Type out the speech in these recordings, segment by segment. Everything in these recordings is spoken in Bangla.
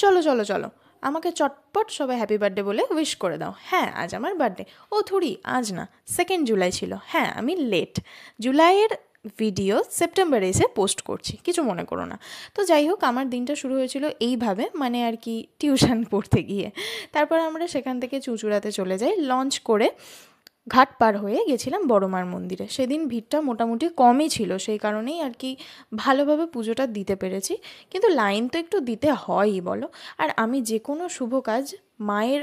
চলো চলো চলো, আমাকে চটপট সবাই হ্যাপি বার্থডে বলে উইশ করে দাও। হ্যাঁ, আজ আমার বার্থডে। ও থুড়ি আজ না, 2 জুলাই ছিল। হ্যাঁ, আমি লেট, জুলাইয়ের ভিডিও সেপ্টেম্বরে এসে পোস্ট করছি, কিছু মনে করো না। তো যাই হোক, আমার দিনটা শুরু হয়েছিল এইভাবে, মানে আর কি টিউশন পড়তে গিয়ে। তারপর আমরা সেখান থেকে চুঁচুড়াতে চলে যাই, লঞ্চ করে ঘাট পার হয়ে গেছিলাম বড়মার মন্দিরে। সেদিন ভিড়টা মোটামুটি কমই ছিল, সেই কারণেই আর কি ভালোভাবে পুজোটা দিতে পেরেছি। কিন্তু লাইন তো একটু দিতে হয়ই বলো। আর আমি যে কোনো শুভ কাজ মায়ের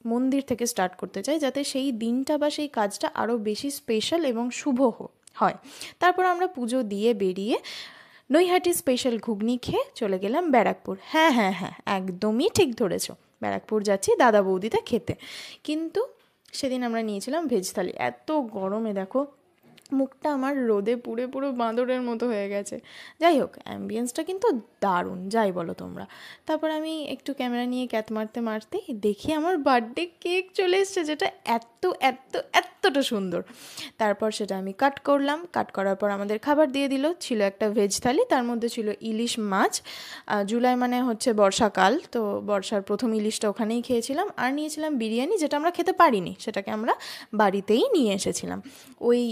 মন্দির থেকে স্টার্ট করতে চাই, যাতে সেই দিনটা বা সেই কাজটা আরও বেশি স্পেশাল এবং শুভ হয়। তারপর আমরা পুজো দিয়ে বেরিয়ে নৈহাটি স্পেশাল ঘুগনি খেয়ে চলে গেলাম ব্যারাকপুর। হ্যাঁ হ্যাঁ হ্যাঁ, একদমই ঠিক ধরেছ, ব্যারাকপুর যাচ্ছি দাদা বৌদিতে খেতে। কিন্তু সেদিন আমরা নিয়েছিলাম ভেজ থালি। এত গরমে দেখো মুখটা আমার রোদে পুড়ে পুরো বাঁদরের মতো হয়ে গেছে। যাই হোক, অ্যাম্বিয়েন্সটা কিন্তু দারুণ, যাই বলো তোমরা। তারপর আমি একটু ক্যামেরা নিয়ে ক্যাত মারতে মারতে দেখি আমার বার্থডে কেক চলে এসছে, যেটা এত এত এতটা সুন্দর। তারপর সেটা আমি কাট করলাম, কাট করার পর আমাদের খাবার দিয়ে দিল। ছিল একটা ভেজ থালি, তার মধ্যে ছিল ইলিশ মাছ। জুলাই মানে হচ্ছে বর্ষাকাল, তো বর্ষার প্রথম ইলিশটা ওখানেই খেয়েছিলাম। আর নিয়েছিলাম বিরিয়ানি, যেটা আমরা খেতে পারিনি, সেটাকে আমরা বাড়িতেই নিয়ে এসেছিলাম। ওই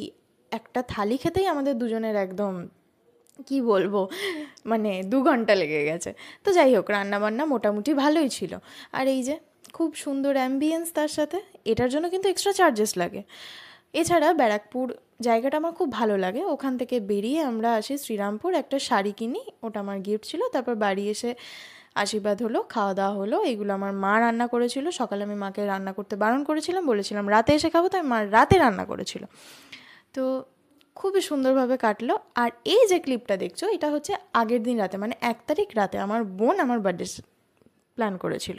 একটা থালি খেতেই আমাদের দুজনের একদম কি বলবো, মানে 2 ঘন্টা লেগে গেছে। তো যাই হোক, রান্নাবান্না মোটামুটি ভালোই ছিল। আর এই যে খুব সুন্দর অ্যাম্বিয়েন্স, তার সাথে এটার জন্য কিন্তু এক্সট্রা চার্জেস লাগে। এছাড়া ব্যারাকপুর জায়গাটা আমার খুব ভালো লাগে। ওখান থেকে বেরিয়ে আমরা আসি শ্রীরামপুর, একটা শাড়ি কিনি, ওটা আমার গিফট ছিল। তারপর বাড়ি এসে আশীর্বাদ হলো, খাওয়া দাওয়া হলো। এগুলো আমার মা রান্না করেছিল। সকালে আমি মাকে রান্না করতে বারণ করেছিলাম, বলেছিলাম রাতে এসে খাবো, তাই মা রাতে রান্না করেছিল। তো খুবই সুন্দরভাবে কাটলো। আর এই যে ক্লিপটা দেখছো, এটা হচ্ছে আগের দিন রাতে, মানে 1 তারিখ রাতে আমার বোন আমার বার্থডে প্ল্যান করেছিল।